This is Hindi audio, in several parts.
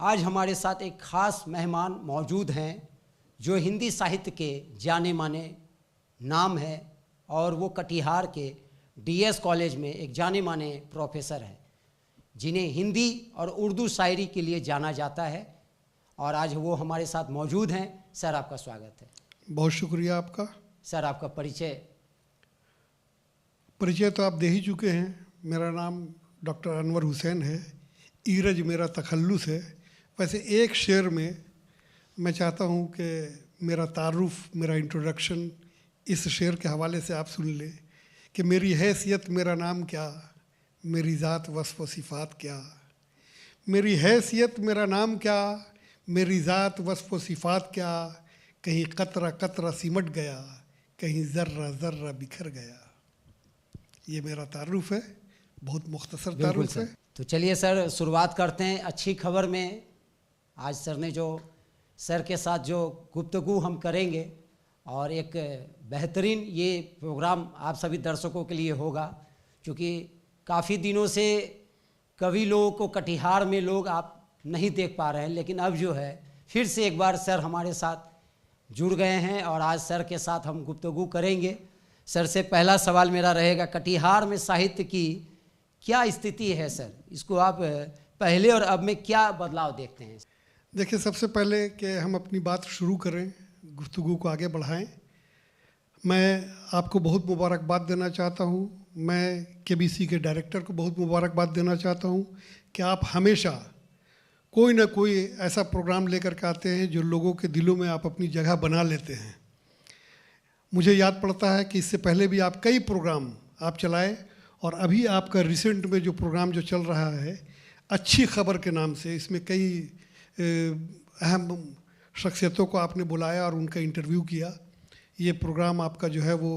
आज हमारे साथ एक खास मेहमान मौजूद हैं जो हिंदी साहित्य के जाने माने नाम है और वो कटिहार के डीएस कॉलेज में एक जाने माने प्रोफेसर हैं जिन्हें हिंदी और उर्दू शायरी के लिए जाना जाता है और आज वो हमारे साथ मौजूद हैं। सर, आपका स्वागत है। बहुत शुक्रिया आपका। सर, आपका परिचय तो आप दे ही चुके हैं। मेरा नाम डॉक्टर अनवर हुसैन है। ईरज मेरा तखल्लुस है। वैसे एक शेर में मैं चाहता हूँ कि मेरा तारुफ, मेरा इंट्रोडक्शन इस शेर के हवाले से आप सुन लें कि मेरी हैसियत मेरा नाम क्या, मेरी ज़ात वस्फ़ व सिफ़ात क्या। मेरी हैसियत मेरा नाम क्या, मेरी ज़ात वस्फ़ व सिफ़ात क्या। कहीं कतरा कतरा सिमट गया, कहीं ज़र्रा ज़र्रा बिखर गया। ये मेरा तारुफ है, बहुत मुख्तसर तारुफ है। तो चलिए सर, शुरुआत करते हैं अच्छी खबर में। आज सर ने सर के साथ जो गुफ्तगू हम करेंगे और एक बेहतरीन ये प्रोग्राम आप सभी दर्शकों के लिए होगा, क्योंकि काफ़ी दिनों से कवि लोगों को कटिहार में लोग आप नहीं देख पा रहे हैं, लेकिन अब जो है फिर से एक बार सर हमारे साथ जुड़ गए हैं और आज सर के साथ हम गुफ्तगू करेंगे। सर से पहला सवाल मेरा रहेगा, कटिहार में साहित्य की क्या स्थिति है सर? इसको आप पहले और अब में क्या बदलाव देखते हैं? देखिए, सबसे पहले कि हम अपनी बात शुरू करें, गुफ्तगू को आगे बढ़ाएं, मैं आपको बहुत मुबारकबाद देना चाहता हूं। मैं केबीसी के डायरेक्टर को बहुत मुबारकबाद देना चाहता हूं कि आप हमेशा कोई ना कोई ऐसा प्रोग्राम लेकर के आते हैं जो लोगों के दिलों में आप अपनी जगह बना लेते हैं। मुझे याद पड़ता है कि इससे पहले भी आप कई प्रोग्राम आप चलाए और अभी आपका रिसेंट में जो प्रोग्राम जो चल रहा है अच्छी खबर के नाम से, इसमें कई अहम शख्सियतों को आपने बुलाया और उनका इंटरव्यू किया। ये प्रोग्राम आपका जो है वो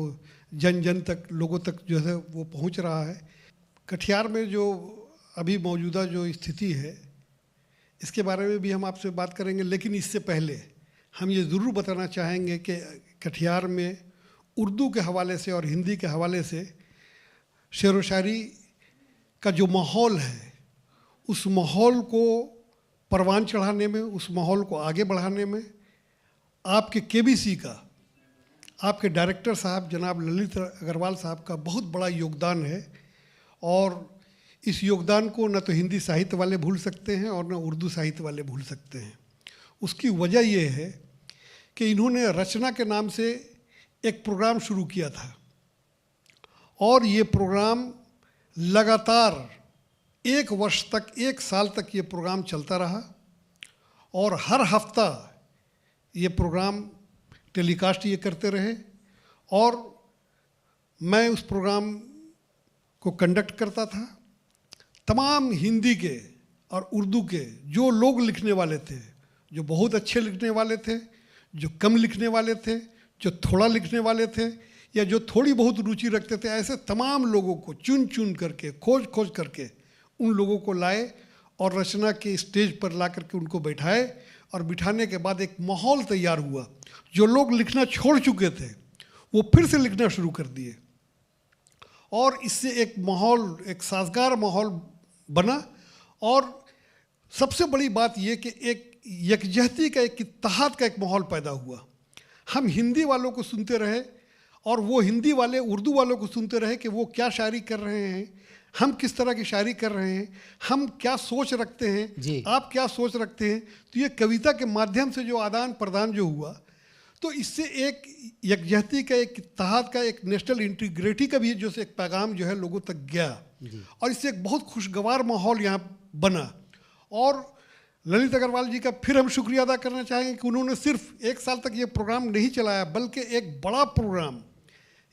जन जन तक, लोगों तक जो है वो पहुंच रहा है। कटिहार में जो अभी मौजूदा जो स्थिति है इसके बारे में भी हम आपसे बात करेंगे, लेकिन इससे पहले हम ये ज़रूर बताना चाहेंगे कि कटिहार में उर्दू के हवाले से और हिंदी के हवाले से शेर व शायरी का जो माहौल है, उस माहौल को परवान चढ़ाने में, उस माहौल को आगे बढ़ाने में आपके केबीसी का, आपके डायरेक्टर साहब जनाब ललित अग्रवाल साहब का बहुत बड़ा योगदान है। और इस योगदान को न तो हिंदी साहित्य वाले भूल सकते हैं और न उर्दू साहित्य वाले भूल सकते हैं। उसकी वजह ये है कि इन्होंने रचना के नाम से एक प्रोग्राम शुरू किया था और ये प्रोग्राम लगातार 1 वर्ष तक, 1 साल तक ये प्रोग्राम चलता रहा और हर हफ्ता ये प्रोग्राम टेलीकास्ट ये करते रहे और मैं उस प्रोग्राम को कंडक्ट करता था। तमाम हिंदी के और उर्दू के जो लोग लिखने वाले थे, जो बहुत अच्छे लिखने वाले थे, जो कम लिखने वाले थे, जो थोड़ा लिखने वाले थे या जो थोड़ी बहुत रुचि रखते थे, ऐसे तमाम लोगों को चुन चुन करके, खोज खोज करके उन लोगों को लाए और रचना के स्टेज पर ला करके उनको बैठाए और बिठाने के बाद एक माहौल तैयार हुआ। जो लोग लिखना छोड़ चुके थे वो फिर से लिखना शुरू कर दिए और इससे एक माहौल, एक साजगार माहौल बना। और सबसे बड़ी बात ये कि एक यकजहती का, एक इत्तेहाद का एक माहौल पैदा हुआ। हम हिंदी वालों को सुनते रहे और वो हिंदी वाले उर्दू वालों को सुनते रहे कि वो क्या शायरी कर रहे हैं, हम किस तरह की शायरी कर रहे हैं, हम क्या सोच रखते हैं, आप क्या सोच रखते हैं। तो ये कविता के माध्यम से जो आदान प्रदान जो हुआ, तो इससे एक यकजहती का, एक इत्तेहाद का, एक नेशनल इंटीग्रिटी का भी जो से एक पैगाम जो है लोगों तक गया और इससे एक बहुत खुशगवार माहौल यहाँ बना। और ललित अग्रवाल जी का फिर हम शुक्रिया अदा करना चाहेंगे कि उन्होंने सिर्फ 1 साल तक ये प्रोग्राम नहीं चलाया, बल्कि एक बड़ा प्रोग्राम,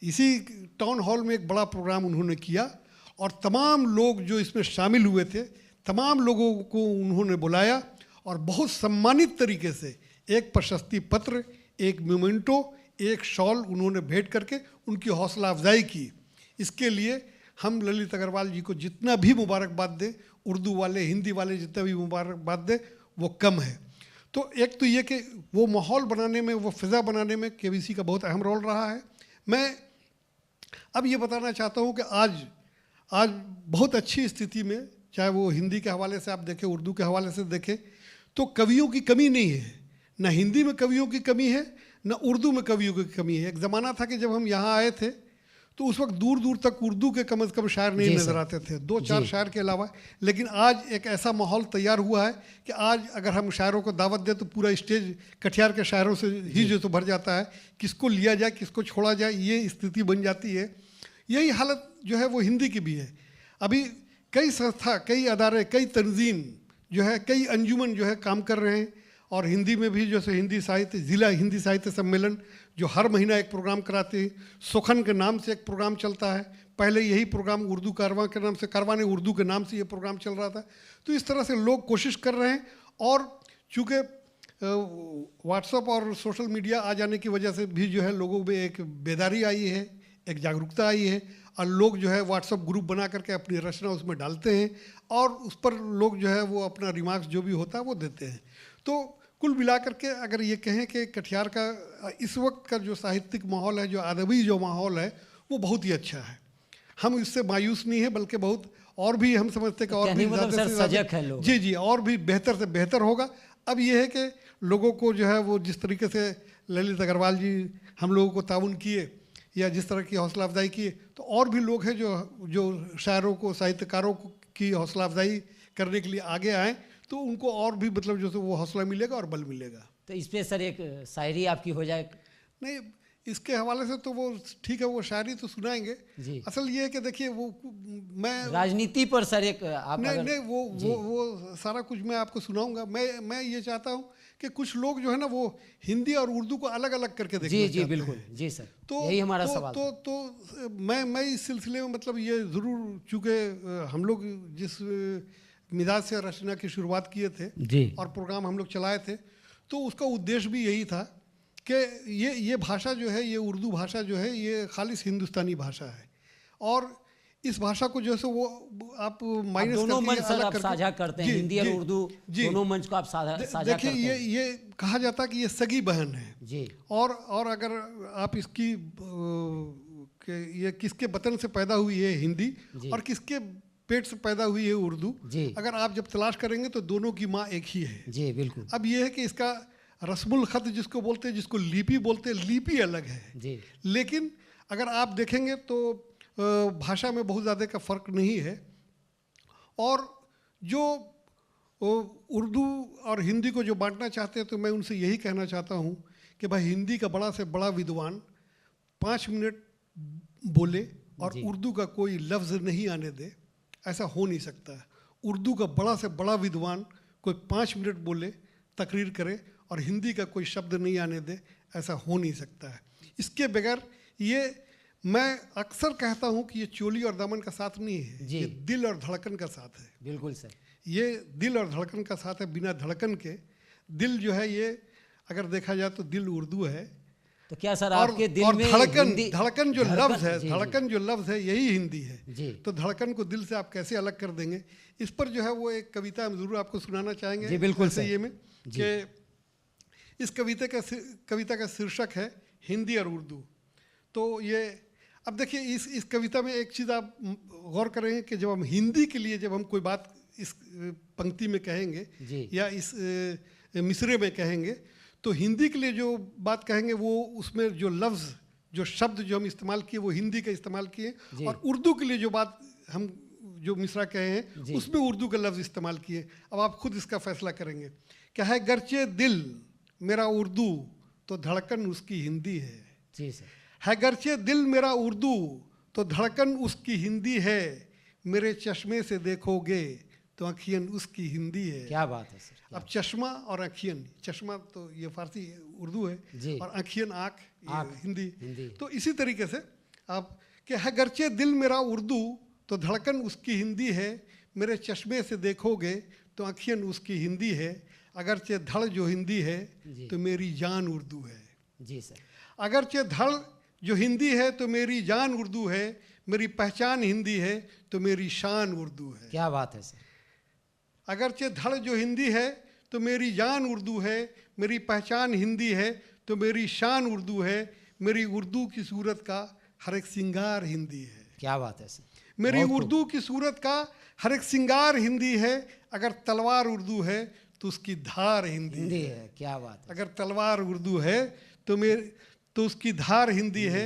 इसी टाउन हॉल में एक बड़ा प्रोग्राम उन्होंने किया और तमाम लोग जो इसमें शामिल हुए थे, तमाम लोगों को उन्होंने बुलाया और बहुत सम्मानित तरीके से एक प्रशस्ति पत्र, एक मोमेंटो, एक शॉल उन्होंने भेंट करके उनकी हौसला अफजाई की। इसके लिए हम ललित अग्रवाल जी को जितना भी मुबारकबाद दें, उर्दू वाले, हिंदी वाले जितना भी मुबारकबाद दें वो कम है। तो एक तो ये कि वो माहौल बनाने में, वो फ़िज़ा बनाने में केबीसी का बहुत अहम रोल रहा है। मैं अब ये बताना चाहता हूँ कि आज बहुत अच्छी स्थिति में, चाहे वो हिंदी के हवाले से आप देखें, उर्दू के हवाले से देखें, तो कवियों की कमी नहीं है, ना हिंदी में कवियों की कमी है, ना उर्दू में कवियों की कमी है। एक ज़माना था कि जब हम यहाँ आए थे तो उस वक्त दूर दूर तक उर्दू के कम से कम शायर नहीं नज़र आते थे, 2-4 शायर के अलावा। लेकिन आज एक ऐसा माहौल तैयार हुआ है कि आज अगर हम शायरों को दावत दें तो पूरा स्टेज कटिहार के शायरों से ही जो तो भर जाता है। किसको लिया जाए, किसको छोड़ा जाए, ये स्थिति बन जाती है। यही हालत जो है वो हिंदी की भी है। अभी कई संस्था, कई अदारे, कई तंजीम जो है, कई अंजुमन जो है काम कर रहे हैं। और हिंदी में भी जैसे हिंदी साहित्य, ज़िला हिंदी साहित्य सम्मेलन जो हर महीना एक प्रोग्राम कराते हैं, सुखन के नाम से एक प्रोग्राम चलता है। पहले यही प्रोग्राम उर्दू कारवां के नाम से, कारवां उर्दू के नाम से ये प्रोग्राम चल रहा था। तो इस तरह से लोग कोशिश कर रहे हैं। और चूँकि व्हाट्सएप और सोशल मीडिया आ जाने की वजह से भी जो है लोगों में एक बेदारी आई है, एक जागरूकता आई है। और लोग जो है व्हाट्सएप ग्रुप बना करके अपनी रचना उसमें डालते हैं और उस पर लोग जो है वो अपना रिमार्क्स जो भी होता है वो देते हैं। तो कुल मिलाकर के अगर ये कहें कि कटिहार का इस वक्त का जो साहित्यिक माहौल है, जो अदबी जो माहौल है, वो बहुत ही अच्छा है। हम इससे मायूस नहीं है, बल्कि बहुत और भी हम समझते हैं कि और भी ज़्यादा से ज़्यादा जी और भी बेहतर से बेहतर होगा। अब ये है कि लोगों को जो है वो जिस तरीके से ललित अग्रवाल जी हम लोगों को ताउन किए या जिस तरह की हौसला अफजाई किए, तो और भी लोग हैं जो शायरों को, साहित्यकारों की हौसला अफजाई करने के लिए आगे आएँ, तो उनको और भी मतलब जो वो हौसला मिलेगा और बल मिलेगा। तो इस पे सर एक शायरी आपकी हो जाए? नहीं, इसके हवाले से तो वो ठीक है, वो शायरी तो सुनाएंगे जी। असल ये है कि देखिए वो मैं राजनीति पर सर एक आप नहीं वो सारा कुछ मैं आपको सुनाऊंगा। मैं ये चाहता हूँ कि कुछ लोग जो है ना वो हिंदी और उर्दू को अलग अलग करके देखना जी जी बिल्कुल जी सर, तो यही हमारा सवाल तो मैं इस सिलसिले में मतलब ये ज़रूर, चूँकि हम लोग जिस मिजाज से रचना की शुरुआत किए थे जी और प्रोग्राम हम लोग चलाए थे, तो उसका उद्देश्य भी यही था कि ये भाषा जो है, ये उर्दू भाषा जो है, ये खालिस हिंदुस्तानी भाषा है। और इस भाषा को जो है वो आप माइनस दोनों मंच सर आप साझा करते हैं, हिंदी और उर्दू दोनों मंच को आप साझा करते हैं। देखिए ये कहा जाता है कि ये सगी बहन है जी। और अगर आप इसकी ये किसके वतन से पैदा हुई है हिंदी और किसके पेट से पैदा हुई है उर्दू, अगर आप जब तलाश करेंगे तो दोनों की माँ एक ही है जी बिल्कुल। अब ये है कि इसका रस्मुल खत जिसको बोलते हैं, जिसको लिपि बोलते हैं, लिपि अलग है जी। लेकिन अगर आप देखेंगे तो भाषा में बहुत ज़्यादा का फ़र्क नहीं है। और जो उर्दू और हिंदी को जो बांटना चाहते हैं, तो मैं उनसे यही कहना चाहता हूँ कि भाई हिंदी का बड़ा से बड़ा विद्वान 5 मिनट बोले और उर्दू का कोई लफ्ज़ नहीं आने दे, ऐसा हो नहीं सकता है। उर्दू का बड़ा से बड़ा विद्वान कोई 5 मिनट बोले, तकरीर करे और हिंदी का कोई शब्द नहीं आने दे, ऐसा हो नहीं सकता है। इसके बगैर ये मैं अक्सर कहता हूँ कि ये चोली और दामन का साथ नहीं है, ये दिल और धड़कन का साथ है। बिल्कुल सर, ये दिल और धड़कन का साथ है। बिना धड़कन के दिल जो है, ये अगर देखा जाए तो दिल उर्दू है। तो क्या सर आपके दिल और में धड़कन जो लफ्ज़ है, धड़कन जो लफ्ज़ है यही हिंदी है जी। तो धड़कन को दिल से आप कैसे अलग कर देंगे? इस पर जो है वो एक कविता हम जरूर आपको सुनाना चाहेंगे जी। बिल्कुल सर। ये में कि इस कविता का शीर्षक है हिंदी और उर्दू। तो ये अब देखिए इस कविता में एक चीज़ आप गौर करेंगे कि जब हम हिंदी के लिए जब हम कोई बात इस पंक्ति में कहेंगे या इस मिसरे में कहेंगे, तो हिंदी के लिए जो बात कहेंगे वो उसमें जो लफ्ज़, जो शब्द जो हम इस्तेमाल किए वो हिंदी का इस्तेमाल किए, और उर्दू के लिए जो बात हम जो मिसरा कहे हैं उसमें उर्दू का लफ्ज़ इस्तेमाल किए। अब आप खुद इसका फैसला करेंगे। क्या है गर्चे दिल मेरा उर्दू तो धड़कन उसकी हिंदी है। जी सर। है गर्चे दिल मेरा उर्दू तो धड़कन उसकी हिंदी है, मेरे चश्मे से देखोगे तो अखियन उसकी हिंदी है। क्या बात है सर। अब चश्मा और अखियन, चश्मा तो ये फारसी उर्दू है और अखियन आँख हिंदी। तो इसी तरीके से आप कि है गर्चे दिल मेरा उर्दू तो धड़कन उसकी हिंदी है, मेरे चश्मे से देखोगे तो अखियन उसकी हिंदी है, अगरचे धड़ जो हिंदी है तो मेरी जान उर्दू है। जी सर। अगरचे धड़ जो हिंदी है तो मेरी जान उर्दू है, मेरी पहचान हिंदी है तो मेरी शान उर्दू है। क्या बात है सर। अगरचे धड़ जो हिंदी है तो मेरी जान उर्दू है, मेरी पहचान हिंदी है तो मेरी शान उर्दू है, मेरी उर्दू की सूरत का हर एक सिंगार हिंदी है। क्या बात है सर। मेरी उर्दू की सूरत का हर एक सिंगार हिंदी है, अगर तलवार उर्दू है तो उसकी धार हिंदी हिंदी है। है, क्या बात है। अगर तलवार उर्दू है तो उसकी धार हिंदी है।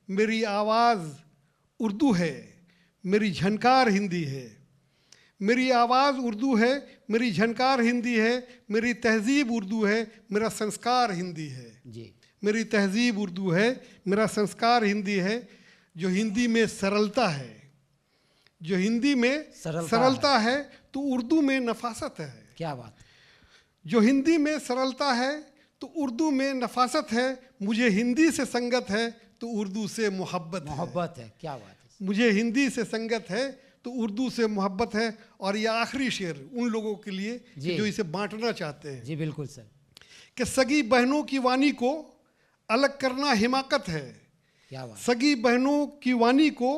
मेरी आवाज़ उर्दू है, मेरी झनकार हिंदी है। मेरी आवाज़ उर्दू है, मेरी झनकार हिंदी है। मेरी तहजीब उर्दू है, मेरा संस्कार हिंदी है। जी मेरी तहजीब उर्दू है, मेरा संस्कार हिंदी है। जो हिंदी में सरलता है, जो हिंदी में सरलता है तो उर्दू में नफासत है। क्या बात है। जो हिंदी में सरलता है तो उर्दू में नफासत है। मुझे हिंदी से संगत है तो उर्दू से मोहब्बत है। क्या बात है। मुझे हिंदी से संगत है तो उर्दू से मोहब्बत है। और ये आखिरी शेर उन लोगों के लिए कि जो इसे बांटना चाहते हैं। जी बिल्कुल सर। कि सगी बहनों की वाणी को अलग करना हिमाकत है। क्या बात। सगी बहनों की वाणी को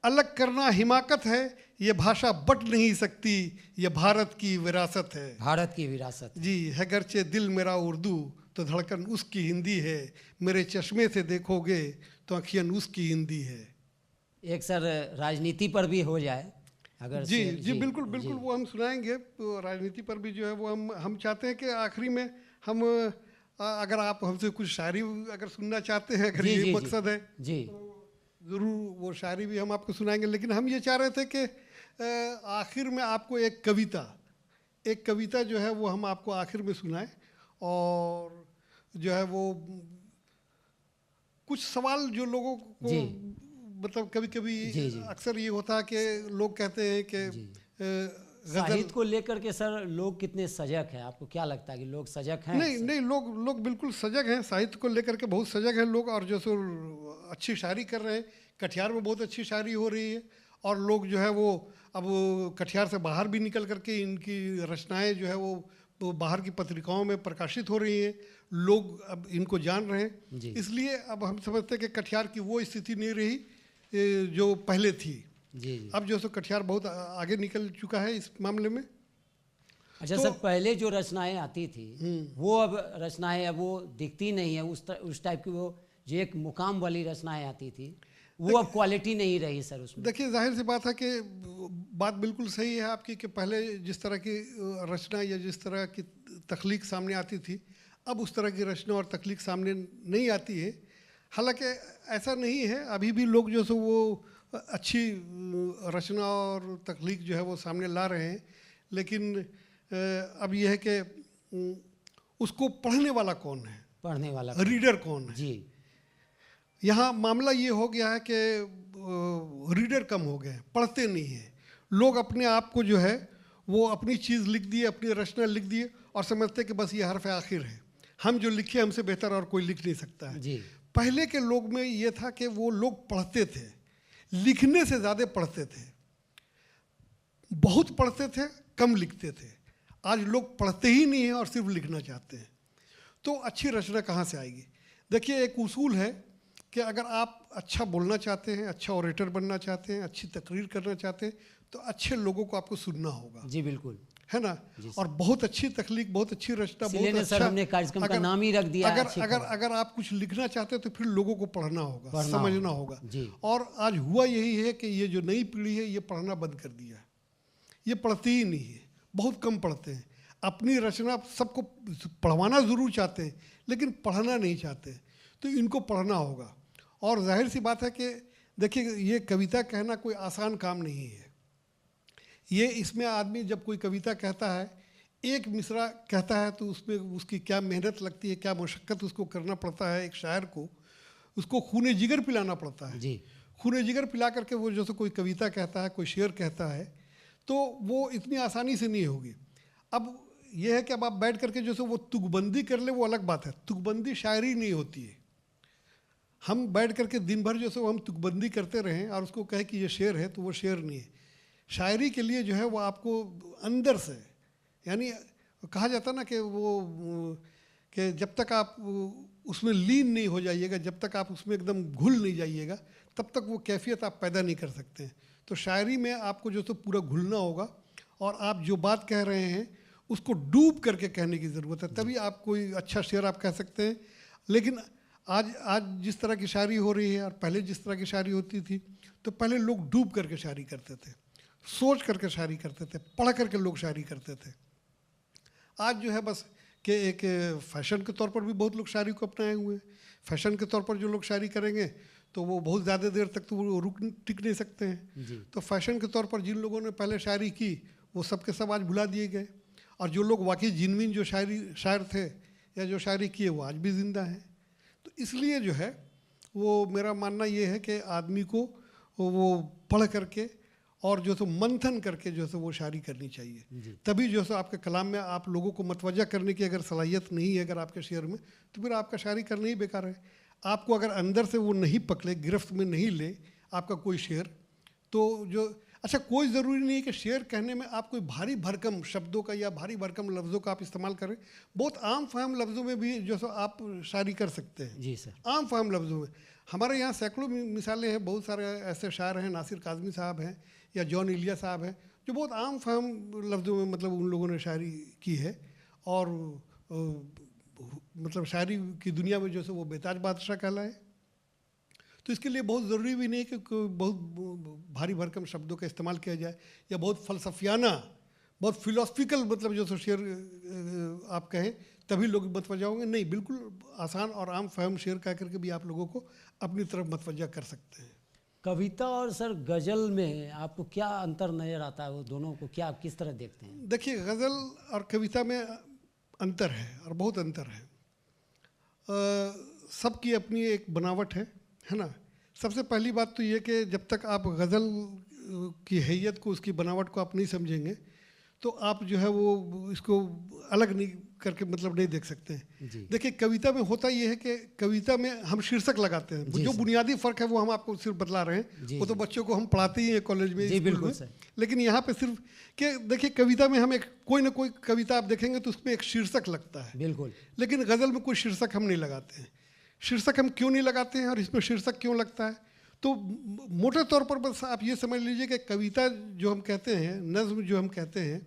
अलग करना हिमाकत है। ये भाषा बट नहीं सकती, ये भारत की विरासत है। भारत की विरासत जी है। गर्चे दिल मेरा उर्दू तो धड़कन उसकी हिंदी है। मेरे चश्मे से देखोगे तो अखियन उसकी हिंदी है। एक सर राजनीति पर भी हो जाए अगर। जी बिल्कुल बिल्कुल, वो हम सुनाएंगे। तो राजनीति पर भी जो है वो हम चाहते हैं कि आखिरी में हम अगर आप हमसे कुछ शायरी अगर सुनना चाहते हैं, अगर ये मकसद है जी तो ज़रूर वो शायरी भी हम आपको सुनाएंगे। लेकिन हम ये चाह रहे थे कि आखिर में आपको एक कविता जो है वो हम आपको आखिर में सुनाएं। और जो है वो कुछ सवाल जो लोगों को मतलब कभी कभी अक्सर ये होता है कि लोग कहते हैं कि साहित्य को लेकर के सर लोग कितने सजग हैं, आपको क्या लगता है कि लोग सजग हैं? नहीं, लोग बिल्कुल सजग हैं। साहित्य को लेकर के बहुत सजग हैं लोग। और जो सो अच्छी शायरी कर रहे हैं। कटिहार में बहुत अच्छी शायरी हो रही है। और लोग जो है वो अब कटिहार से बाहर भी निकल करके इनकी रचनाएं जो है वो बाहर की पत्रिकाओं में प्रकाशित हो रही हैं। लोग अब इनको जान रहे हैं। इसलिए अब हम समझते हैं कि कटिहार की वो स्थिति नहीं रही जो पहले थी। जी। अब जो सो कटिहार बहुत आगे निकल चुका है इस मामले में। अच्छा सर, पहले जो रचनाएं आती थी वो अब रचनाएं अब वो दिखती नहीं है उस टाइप की। वो जो एक मुकाम वाली रचनाएं आती थी वो अब क्वालिटी नहीं रही सर उसमें। देखिए जाहिर सी बात है कि बात बिल्कुल सही है आपकी कि पहले जिस तरह की रचना या जिस तरह की तख्लीक सामने आती थी अब उस तरह की रचना और तख्लीक सामने नहीं आती है। हालांकि ऐसा नहीं है, अभी भी लोग जो सो वो अच्छी रचना और तख्लीक जो है वो सामने ला रहे हैं। लेकिन अब यह है कि उसको पढ़ने वाला कौन है, पढ़ने वाला रीडर कौन है। जी। यहाँ मामला ये हो गया है कि रीडर कम हो गए, पढ़ते नहीं हैं लोग। अपने आप को जो है वो अपनी चीज़ लिख दिए, अपनी रचना लिख दिए और समझते कि बस ये हर्फ आखिर है, हम जो लिखे हमसे बेहतर और कोई लिख नहीं सकता है। जी। पहले के लोग में ये था कि वो लोग पढ़ते थे, लिखने से ज़्यादा पढ़ते थे। बहुत पढ़ते थे, कम लिखते थे। आज लोग पढ़ते ही नहीं हैं और सिर्फ लिखना चाहते हैं। तो अच्छी रचना कहाँ से आएगी? देखिए एक उसूल है कि अगर आप अच्छा बोलना चाहते हैं, अच्छा ऑरेटर बनना चाहते हैं, अच्छी तकरीर करना चाहते हैं तो अच्छे लोगों को आपको सुनना होगा। जी बिल्कुल, है ना। और बहुत अच्छी तकलीक, बहुत अच्छी रचना, बहुत अच्छा। सर हमने कार्यक्रम का नाम ही रख दिया। अगर आप कुछ लिखना चाहते हैं तो फिर लोगों को पढ़ना होगा, समझना होगा। और आज हुआ यही है कि ये जो नई पीढ़ी है ये पढ़ना बंद कर दिया है। ये पढ़ती ही नहीं है, बहुत कम पढ़ते हैं। अपनी रचना सबको पढ़वाना ज़रूर चाहते हैं लेकिन पढ़ना नहीं चाहते। तो इनको पढ़ना होगा। और जाहिर सी बात है कि देखिए ये कविता कहना कोई आसान काम नहीं है। ये इसमें आदमी जब कोई कविता कहता है, एक मिसरा कहता है तो उसमें उसकी क्या मेहनत लगती है, क्या मशक्क़त उसको करना पड़ता है। एक शायर को उसको खून जिगर पिलाना पड़ता है। जी। खून जिगर पिला करके वो जैसे कोई कविता कहता है, कोई शेर कहता है तो वो इतनी आसानी से नहीं होगी। अब यह है कि अब आप बैठ करके जैसे वो तुकबंदी कर ले वो अलग बात है। तुकबंदी शायरी नहीं होती है। हम बैठ करके दिन भर जैसे हम तुकबंदी करते रहें और उसको कहे कि ये शेर है तो वो शेर नहीं है। शायरी के लिए जो है वो आपको अंदर से, यानी कहा जाता ना कि वो कि जब तक आप उसमें लीन नहीं हो जाइएगा, जब तक आप उसमें एकदम घुल नहीं जाइएगा तब तक वो कैफियत आप पैदा नहीं कर सकते हैं। तो शायरी में आपको जो तो पूरा घुलना होगा और आप जो बात कह रहे हैं उसको डूब करके कहने की ज़रूरत है, तभी आप कोई अच्छा शेर आप कह सकते हैं। लेकिन आज जिस तरह की शायरी हो रही है और पहले जिस तरह की शायरी होती थी तो पहले लोग डूब करके शायरी करते थे, सोच करके शायरी करते थे, पढ़ करके लोग शायरी करते थे। आज जो है बस कि एक फैशन के तौर पर भी बहुत लोग शायरी को अपनाए हुए हैं। फैशन के तौर पर जो लोग शायरी करेंगे तो वो बहुत ज़्यादा देर तक तो वो टिक नहीं सकते हैं। तो फैशन के तौर पर जिन लोगों ने पहले शायरी की वो सब के सब आज भुला दिए गए, और जो लोग वाकई जिनविन जो शायर थे या जो शायरी किए वो आज भी ज़िंदा हैं। तो इसलिए जो है वो मेरा मानना ये है कि आदमी को वो पढ़ करके और जो है मंथन करके जो है वो शायरी करनी चाहिए। तभी जो है आपके कलाम में आप लोगों को मतवज्जा करने की अगर सलाहियत नहीं है अगर आपके शेर में, तो फिर आपका शायरी करना ही बेकार है। आपको अगर अंदर से वो नहीं पकड़े, गिरफ्त में नहीं ले आपका कोई शेर, तो जो अच्छा कोई ज़रूरी नहीं है कि शेर कहने में आप कोई भारी भरकम शब्दों का या भारी भरकम लफ्ज़ों का आप इस्तेमाल करें। बहुत आम फाहम लफ्ज़ों में भी जो सो आप शायरी कर सकते हैं। जी सर। आम फाहम लफ्ज़ों में हमारे यहाँ सैकड़ों मिसालें हैं। बहुत सारे ऐसे शायर हैं, नासिर काज़मी साहब हैं या जॉन इलिया साहब हैं, जो बहुत आम फाहम लफ्ज़ों में मतलब उन लोगों ने शायरी की है, और मतलब शायरी की दुनिया में जो है वो बेताज बादशाह कहलाए। तो इसके लिए बहुत ज़रूरी भी नहीं कि बहुत भारी भरकम शब्दों का इस्तेमाल किया जाए या बहुत फ़लसफियाना, बहुत फिलोसफिकल मतलब जो सो शेर आप कहें तभी लोग मतवज्जा होंगे। नहीं, बिल्कुल आसान और आम फहम शेर कह करके भी आप लोगों को अपनी तरफ मतवज्जा कर सकते हैं। कविता और सर गज़ल में आपको क्या अंतर नज़र आता है? वो दोनों को क्या किस तरह देखते हैं? देखिए, गज़ल और कविता में अंतर है और बहुत अंतर है। सबकी अपनी एक बनावट है ना। सबसे पहली बात तो ये कि जब तक आप गज़ल की हैयत को, उसकी बनावट को आप नहीं समझेंगे तो आप जो है वो इसको अलग नहीं करके मतलब नहीं देख सकते हैं। देखिए, कविता में होता ये है कि कविता में हम शीर्षक लगाते हैं। जो बुनियादी फ़र्क है वो हम आपको सिर्फ बतला रहे हैं। वो तो बच्चों को हम पढ़ाते ही हैं कॉलेज में, स्कूल में। लेकिन यहाँ पे सिर्फ कि देखिए, कविता में हम एक कोई ना कोई कविता आप देखेंगे तो उसमें एक शीर्षक लगता है। बिल्कुल। लेकिन गज़ल में कोई शीर्षक हम नहीं लगाते हैं। शीर्षक हम क्यों नहीं लगाते हैं और इसमें शीर्षक क्यों लगता है? तो मोटे तौर पर बस आप ये समझ लीजिए कि कविता जो हम कहते हैं, नज़्म जो हम कहते हैं,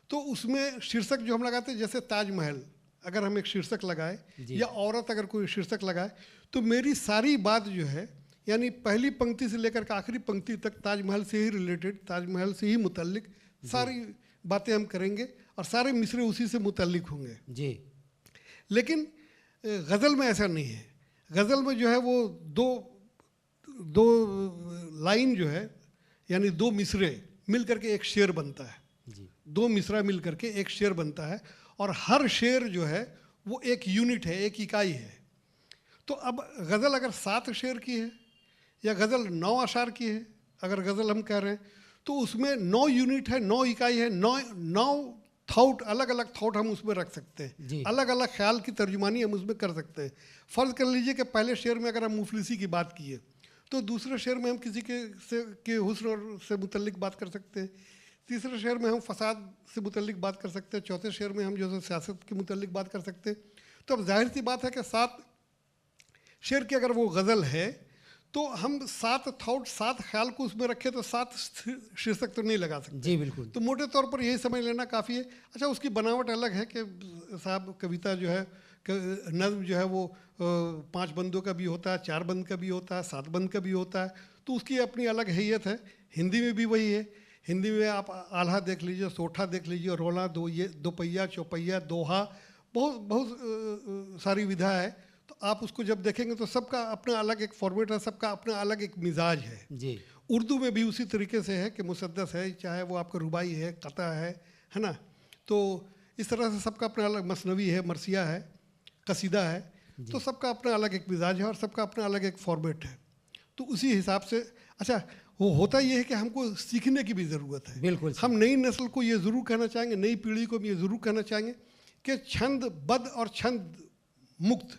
तो उसमें शीर्षक जो हम लगाते हैं, जैसे ताजमहल अगर हम एक शीर्षक लगाए या औरत अगर कोई शीर्षक लगाए, तो मेरी सारी बात जो है यानी पहली पंक्ति से लेकर के आखिरी पंक्ति तक ताजमहल से ही रिलेटेड, ताजमहल से ही मुतल्लिक सारी बातें हम करेंगे और सारे मिसरे उसी से मुतल्लिक होंगे जी। लेकिन गज़ल में ऐसा नहीं है। गज़ल में जो है वो दो लाइन जो है यानी दो मिसरे मिल करके एक शेर बनता है जी। दो मिसरा मिल करके एक शेर बनता है और हर शेर जो है वो एक यूनिट है, एक इकाई है। तो अब गज़ल अगर 7 शेर की है या गज़ल 9 अशार की है, अगर गज़ल हम कह रहे हैं, तो उसमें 9 यूनिट है, 9 इकाई है, 9 थॉट, अलग अलग थॉट हम उसमें रख सकते हैं। अलग अलग ख्याल की तर्जुमानी हम उसमें कर सकते हैं। फ़र्ज़ कर लीजिए कि पहले शेर में अगर हम मुफलिसी की बात किए तो दूसरे शेर में हम किसी के हुस्न से मुतल्लिक बात कर सकते हैं। तीसरे शेर में हम फसाद से मुतल्लिक बात कर सकते हैं। चौथे शेर में हम जो है सियासत के मुतल्लिक बात कर सकते हैं। तो अब जाहिर सी बात है कि 7 शेर की अगर वो गज़ल है तो हम 7 थॉट, 7 ख्याल को उसमें रखें तो 7 शीर्षक तो नहीं लगा सकते जी। बिल्कुल। तो मोटे तौर पर यही समझ लेना काफ़ी है। अच्छा, उसकी बनावट अलग है कि साहब कविता जो है, नज़्म जो है वो 5 बंदों का भी होता है, 4 बंद का भी होता है, 7 बंद का भी होता है। तो उसकी अपनी अलग हैयत है। हिंदी में भी वही है। हिंदी में आप आल्हा देख लीजिए, सोठा देख लीजिए, रोला, दोपहिया, चौपहिया, दोहा, बहुत सारी विधा है। तो आप उसको जब देखेंगे तो सबका अपना अलग एक फॉर्मेट है, सबका अपना अलग एक मिजाज है जी। उर्दू में भी उसी तरीके से है कि मुसद्दस है, चाहे वो आपका रुबाई है, कता है ना। तो इस तरह से सबका अपना अलग, मसनवी है, मरसिया है, कसीदा है। तो सबका अपना अलग एक मिजाज है और सबका अपना अलग एक फॉर्मेट है। तो उसी हिसाब से अच्छा वो होता ये है कि हमको सीखने की भी ज़रूरत है। बिल्कुल। हम नई नस्ल को ये ज़रूर कहना चाहेंगे, नई पीढ़ी को भी ये ज़रूर कहना चाहेंगे कि छंदबद्ध और छंद मुक्त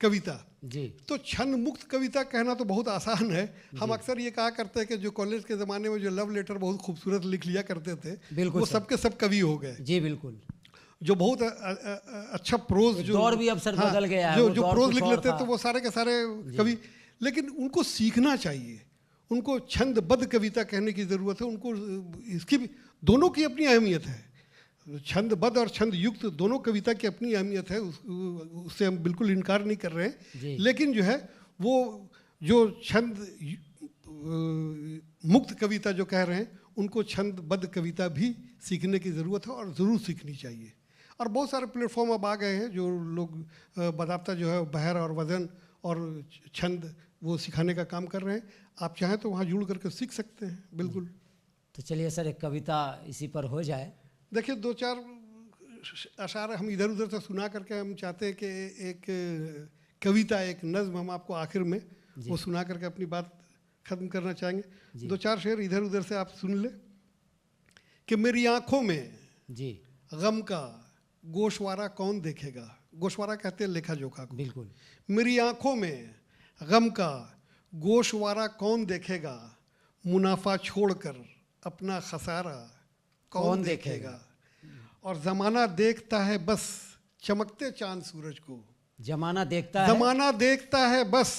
कविता जी। तो छंद मुक्त कविता कहना तो बहुत आसान है। हम अक्सर ये कहा करते हैं कि जो कॉलेज के ज़माने में जो लव लेटर बहुत खूबसूरत लिख लिया करते थे, वो सबके सब कवि हो गए जी। बिल्कुल। जो बहुत अच्छा प्रोज, जो दौर भी अब सर बदल गया है, जो प्रोज लिख लेते तो वो सारे के सारे कवि। लेकिन उनको सीखना चाहिए, उनको छंदबद्ध कविता कहने की ज़रूरत है। उनको इसकी भी दोनों की अपनी अहमियत है। छंदबद्ध और छंद युक्त दोनों कविता की अपनी अहमियत है, उससे हम बिल्कुल इनकार नहीं कर रहे हैं। लेकिन जो है वो जो छंद मुक्त कविता जो कह रहे हैं उनको छंदबद्ध कविता भी सीखने की ज़रूरत है और ज़रूर सीखनी चाहिए। और बहुत सारे प्लेटफॉर्म अब आ गए हैं जो लोग बाकायदा जो है बहर और वज़न और छंद वो सिखाने का काम कर रहे हैं। आप चाहें तो वहाँ जुड़ करके सीख सकते हैं, बिल्कुल। तो चलिए सर, एक कविता इसी पर हो जाए। देखिए, 2-4 अशार हम इधर उधर से सुना करके हम चाहते हैं कि एक कविता, एक नज़्म हम आपको आखिर में वो सुना करके अपनी बात ख़त्म करना चाहेंगे। 2-4 शेर इधर उधर से आप सुन ले कि मेरी आँखों में जी गम का गोशवारा कौन देखेगा। गोशवारा कहते हैं लेखा जोखा को। बिल्कुल। मेरी आँखों में गम का गोशवारा कौन देखेगा, मुनाफा छोड़कर अपना खसारा कौन देखेगा। और ज़माना देखता है बस चमकते चांद सूरज को। जमाना देखता है, ज़माना देखता है बस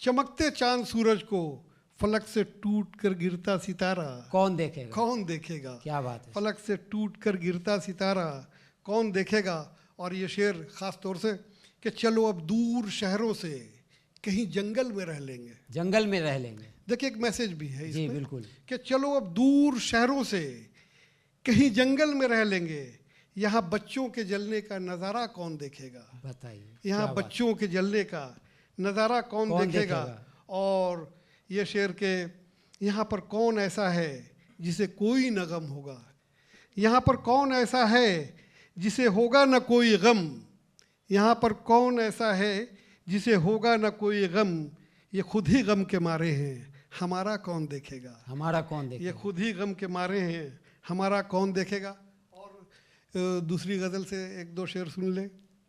चमकते चांद सूरज को, फलक से टूट कर गिरता सितारा कौन देखेगा। कौन देखेगा। क्या बात है। फलक से टूट कर गिरता सितारा कौन देखेगा। और ये शेर ख़ास तौर से कि चलो अब दूर शहरों से कहीं जंगल में रह लेंगे। जंगल में रह लेंगे। देखिए, एक मैसेज भी है जी इसमें बिल्कुल। कि चलो अब दूर शहरों से कहीं जंगल में रह लेंगे, यहाँ बच्चों के जलने का नज़ारा कौन देखेगा। बताइए, यहाँ बच्चों के जलने का नज़ारा कौन देखेगा। और ये शेर के यहाँ पर कौन ऐसा है जिसे कोई न गम होगा। यहाँ पर कौन ऐसा है जिसे होगा न कोई गम। यहाँ पर कौन ऐसा है जिसे होगा न कोई गम। ये खुद ही गम के मारे हैं, हमारा कौन देखेगा। हमारा कौन देखेगा। ये खुद ही गम के मारे हैं, हमारा कौन देखेगा। और दूसरी गज़ल से 1-2 शेर सुन ले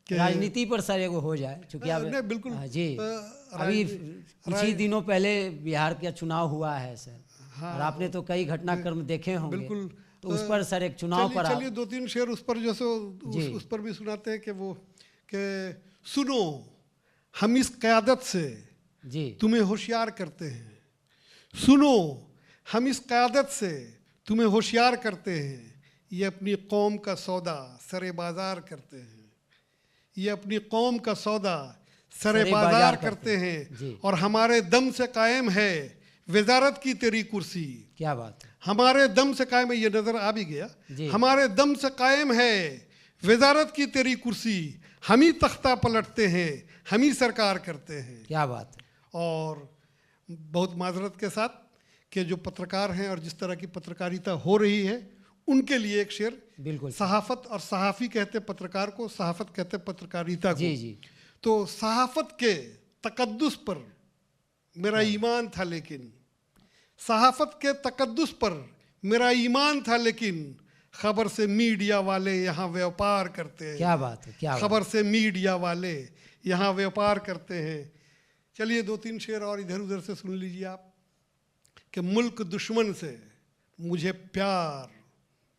कि राजनीति पर सर एगो हो जाए, चूँकि अब नहीं, बिल्कुल। जी अभी कुछ ही दिनों पहले बिहार का चुनाव हुआ है सर। और आपने तो कई घटनाक्रम देखे होंगे। बिल्कुल। तो उस पर सर एक चुनाव पर चलिए 2-3 शेर उस पर जो सो उस पर भी सुनाते हैं कि वो कि सुनो हम इस क़यादत से जी तुम्हें होशियार करते हैं। सुनो हम इस क़यादत से तुम्हें होशियार करते हैं। ये अपनी कौम का सौदा सरे बाज़ार करते हैं। ये अपनी कौम का सौदा सरे बाज़ार करते हैं। और हमारे दम से कायम है वज़ारत की तेरी कुर्सी। क्या बात है। हमारे दम से कायम है, ये नज़र आ भी गया। हमारे दम से कायम है वज़ारत की तेरी कुर्सी। हम ही तख्ता पलटते हैं, हम ही सरकार करते हैं। क्या बात है। और बहुत माजरत के साथ कि जो पत्रकार हैं और जिस तरह की पत्रकारिता हो रही है उनके लिए एक शेर। बिल्कुल। सहाफ़त और सहाफ़ी कहते पत्रकार को, सहाफ़त कहते पत्रकारिता को। जी जी। तो सहाफ़त के तकद्दुस पर मेरा ईमान था, लेकिन सहाफ़त के तकद्दुस पर मेरा ईमान था, लेकिन खबर से मीडिया वाले यहाँ व्यापार करते हैं। क्या बात है। क्या खबर से मीडिया वाले यहाँ व्यापार करते हैं। चलिए 2-3 शेर और इधर उधर से सुन लीजिए आप कि मुल्क दुश्मन से मुझे प्यार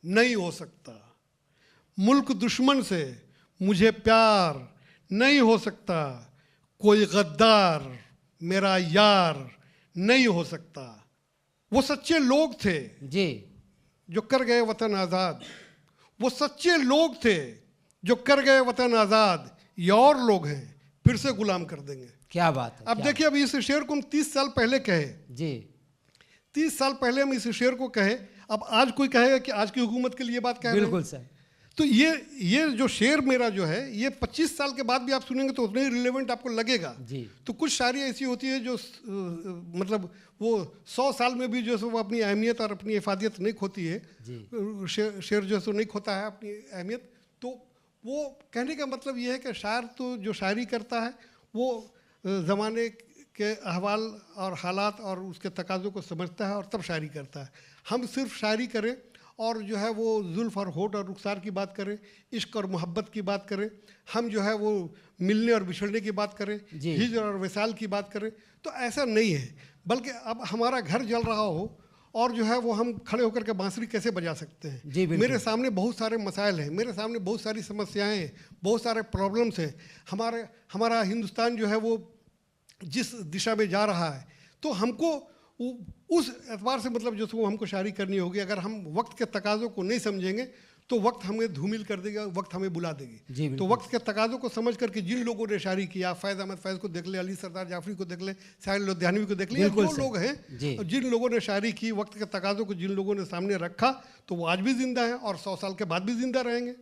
नहीं हो सकता। मुल्क दुश्मन से मुझे प्यार नहीं हो सकता। कोई गद्दार मेरा यार नहीं हो सकता। वो सच्चे लोग थे जी जो कर गए वतन आज़ाद। वो सच्चे लोग थे जो कर गए वतन आज़ाद। ये और लोग हैं फिर से गुलाम कर देंगे। क्या बात है। अब देखिए, अब इस शेर को हम 30 साल पहले कहे। जी 30 साल पहले हम इस शेर को कहे, अब आज कोई कहेगा कि आज की हुकूमत के लिए बात कह रहे हैं। बिल्कुल सर। तो ये जो शेर मेरा जो है ये 25 साल के बाद भी आप सुनेंगे तो उतना ही रिलेवेंट आपको लगेगा। जी। तो कुछ शायरी ऐसी होती है जो मतलब वो 100 साल में भी जो है वो अपनी अहमियत और अपनी इफादियत नहीं खोती है। शेर जो है सो नहीं खोता है अपनी अहमियत। तो वो कहने का मतलब ये है कि शायर तो जो शायरी करता है वो ज़माने के अहवाल और हालात और उसके तकाज़ों को समझता है और तब शायरी करता है। हम सिर्फ शायरी करें और जो है वो जुल्फ़ और होठ और रुखसार की बात करें, इश्क और मोहब्बत की बात करें, हम जो है वो मिलने और बिछड़ने की बात करें, हिजर और विसाल की बात करें, तो ऐसा नहीं है। बल्कि अब हमारा घर जल रहा हो और जो है वो हम खड़े होकर के बांसुरी कैसे बजा सकते हैं। मेरे सामने बहुत सारे मसाइल हैं, मेरे सामने बहुत सारी समस्याएं हैं, बहुत सारे प्रॉब्लम्स हैं। हमारा हिंदुस्तान जो है वो जिस दिशा में जा रहा है, तो हमको उस एतबार से मतलब जो हमको शायरी करनी होगी। अगर हम वक्त के तकाज़ों को नहीं समझेंगे तो वक्त हमें धूमिल कर देगा, वक्त हमें बुला देगी। जी, तो वक्त के तकाज़ों को समझ करके जिन लोगों ने शायरी किया, फैज़ अहमद फैज़ को देख ले, अली सरदार जाफरी को देख ले, साहिर लुधियानवी को देख ले, ये जो लोग हैं जिन लोगों ने शायरी की, वक्त के तकाज़ों को जिन लोगों ने सामने रखा, तो वो आज भी ज़िंदा हैं और 100 साल के बाद भी ज़िंदा रहेंगे।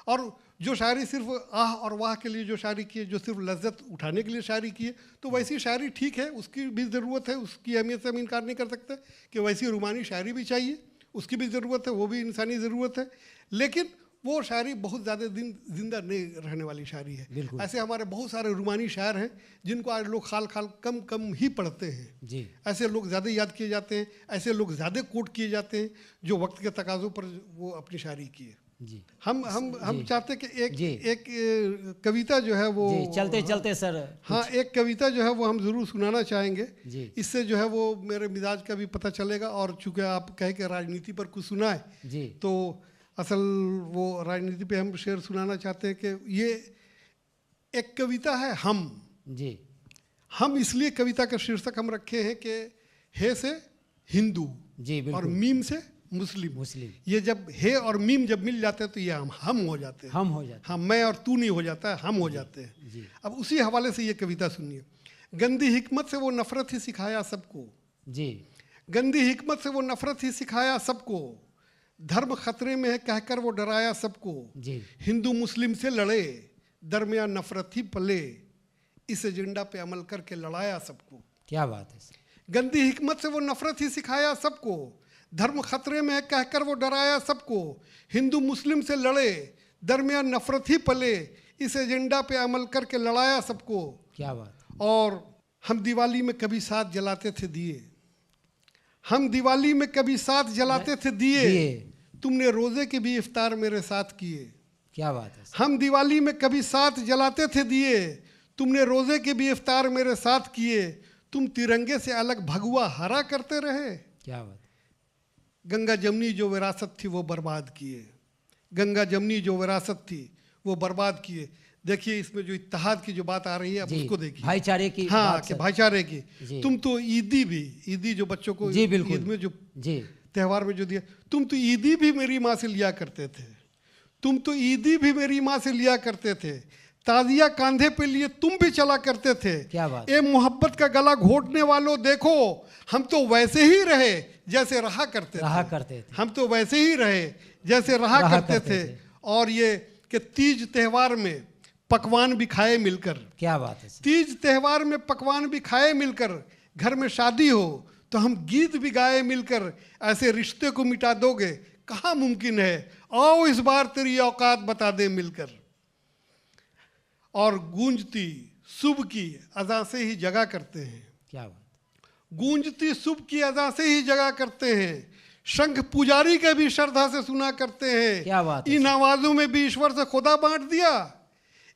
और जो शायरी सिर्फ आह और वाह के लिए जो शायरी की है, जो सिर्फ लज्जत उठाने के लिए शायरी की है, तो वैसी शायरी ठीक है, उसकी भी ज़रूरत है, उसकी अहमियत से हम इनकार नहीं कर सकते कि वैसी रूमानी शायरी भी चाहिए, उसकी भी ज़रूरत है, वो भी इंसानी ज़रूरत है। लेकिन वो शायरी बहुत ज़्यादा दिन जिंदा नहीं रहने वाली शायरी है। ऐसे हमारे बहुत सारे रूमानी शायर हैं जिनको आज लोग खाल खाल कम कम ही पढ़ते हैं जी। ऐसे लोग ज़्यादा याद किए जाते हैं, ऐसे लोग ज़्यादा कोट किए जाते हैं जो वक्त के तकाज़ों पर वो अपनी शायरी किए जी। हम चाहते कि एक कविता जो है वो चलते चलते सर, हाँ, एक कविता जो है वो हम ज़रूर सुनाना चाहेंगे। इससे जो है वो मेरे मिजाज का भी पता चलेगा, और चूँकि आप कहे कि राजनीति पर कुछ सुना है तो असल वो राजनीति पे हम शेर सुनाना चाहते हैं कि ये एक कविता है हम जी। हम इसलिए कविता का शीर्षक हम रखे हैं कि हे से हिंदू जी और मीम से मुस्लिम। ये जब हे और मीम जब मिल जाते हैं तो ये हम हो जाते हैं, हाँ, मैं और तू नहीं हो जाता है, हम हो जाते हैं जी। अब उसी हवाले से ये कविता सुनिए। गंदी हिकमत से वो नफरत ही सिखाया सबको जी, गंदी हिकमत से वो नफरत ही सिखाया सबको, धर्म खतरे में है कहकर वो डराया सबको जी। हिंदू मुस्लिम से लड़े दरमियान नफरत ही पले, इस एजेंडा पे अमल करके लड़ाया सबको। क्या बात है। गंदी हिकमत से वो नफरत ही सिखाया सबको, धर्म खतरे में है कहकर वो डराया सबको, हिंदू मुस्लिम से लड़े दरमियान नफरत ही पले, इस एजेंडा पे अमल करके लड़ाया सबको। क्या बात। और हम दिवाली में कभी साथ जलाते थे दिए, हम दिवाली में कभी साथ जलाते थे दिए, तुमने रोजे के भी इफ्तार मेरे साथ किए। क्या बात है। हम दिवाली में कभी साथ जलाते थे दिए, तुमने रोजे के भी इफ्तार मेरे साथ किए, तुम तिरंगे से अलग भगवा हरा करते रहे। क्या बात। गंगा जमनी जो विरासत थी वो बर्बाद किए, गंगा जमनी जो विरासत थी वो बर्बाद किए। देखिए इसमें जो इत्तेहाद की जो बात आ रही है, अब उसको देखिए, भाईचारे की। हाँ, कि भाईचारे की। तुम तो ईदी जो बच्चों को ईद में जो त्योहार में जो दिया, तुम तो ईदी भी मेरी माँ से लिया करते थे, तुम तो ईदी भी मेरी माँ से लिया करते थे, ताजिया कांधे पे लिए तुम भी चला करते थे। क्या बात। ए मोहब्बत का गला घोटने वालों देखो, हम तो वैसे ही रहे जैसे रहा करते थे, हम तो वैसे ही रहे जैसे रहा करते थे। और ये कि तीज त्यौहार में पकवान भी खाए मिलकर। क्या बात है। तीज त्यौहार में पकवान भी खाए मिलकर, घर में शादी हो तो हम गीत भी गाए मिलकर, ऐसे रिश्ते को मिटा दोगे कहाँ मुमकिन है, आओ इस बार तेरी औकात बता दे मिलकर। और गूंजती सुबह की अज़ा से ही जगा करते हैं। क्या बात। गूंजती सुबह की अज़ा से ही जगा करते हैं, शंख पुजारी के भी श्रद्धा से सुना करते हैं। क्या बात। इन आवाज़ों में भी ईश्वर से खुदा बांट दिया,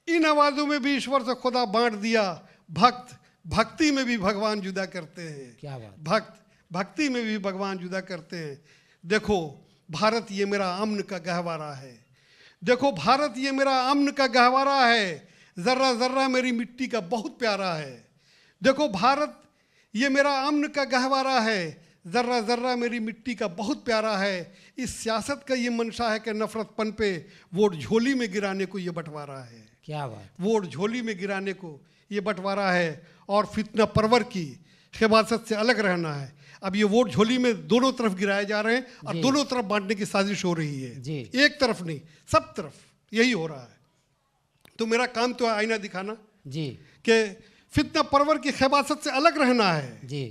इन आवाज़ों में भी ईश्वर से खुदा बांट दिया, भक्त भक्ति में भी भगवान जुदा करते हैं। क्या बात। भक्त भक्ति में भी भगवान जुदा करते हैं। देखो भारत ये मेरा अमन का गहवारा है, देखो भारत ये मेरा अमन का गहवारा है, जर्रा जर्रा मेरी मिट्टी का बहुत प्यारा है। देखो भारत ये मेरा अमन का गहवारा है, जर्रा जर्रा मेरी मिट्टी का बहुत प्यारा है। इस सियासत का ये मंशा है कि नफरत पन पे वोट झोली में गिराने को ये बंटवारा है। क्या बात। वोट झोली में गिराने को ये बंटवारा है, और फितना परवर की खिबासत से अलग रहना है। अब ये वोट झोली में दोनों तरफ गिराए जा रहे हैं और दोनों तरफ बांटने की साजिश हो रही है जी। एक तरफ नहीं, सब तरफ यही हो रहा है। तो मेरा काम तो आईना दिखाना जी, कि फितना परवर की खिबासत से अलग रहना है जी,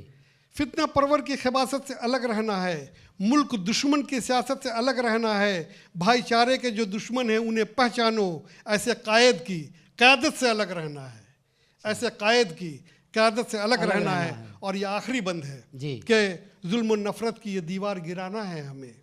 फितना परवर की खिबासत से अलग रहना है, मुल्क दुश्मन की सियासत से अलग रहना है, भाईचारे के जो दुश्मन हैं उन्हें पहचानो, ऐसे कायद की क़यादत से अलग रहना है, ऐसे कायद की क़यादत से अलग रहना है। और ये आखिरी बंद है कि जुल्म और नफ़रत की ये दीवार गिराना है हमें,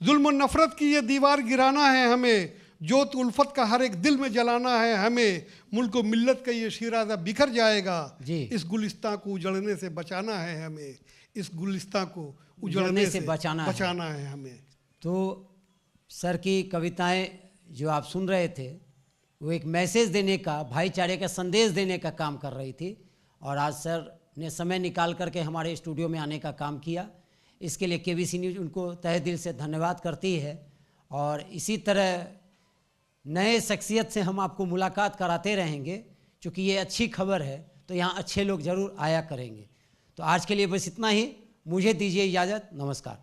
जुल्म और नफ़रत की ये दीवार गिराना है हमें, जोत उल्फत का हर एक दिल में जलाना है हमें, मुल्क व मिल्लत का ये शिराज़ा बिखर जाएगा, इस गुलिस्तान को उजड़ने से बचाना है हमें, इस गुलिस्तान को उजड़ने से बचाना है हमें। तो सर की कविताएं जो आप सुन रहे थे वो एक मैसेज देने का, भाईचारे का संदेश देने का काम कर रही थी, और आज सर ने समय निकाल करके हमारे स्टूडियो में आने का काम किया। इसके लिए केबीसी न्यूज़ उनको तहे दिल से धन्यवाद करती है। और इसी तरह नए शख्सियत से हम आपको मुलाकात कराते रहेंगे, क्योंकि ये अच्छी खबर है तो यहाँ अच्छे लोग ज़रूर आया करेंगे। तो आज के लिए बस इतना ही, मुझे दीजिए इजाज़त, नमस्कार।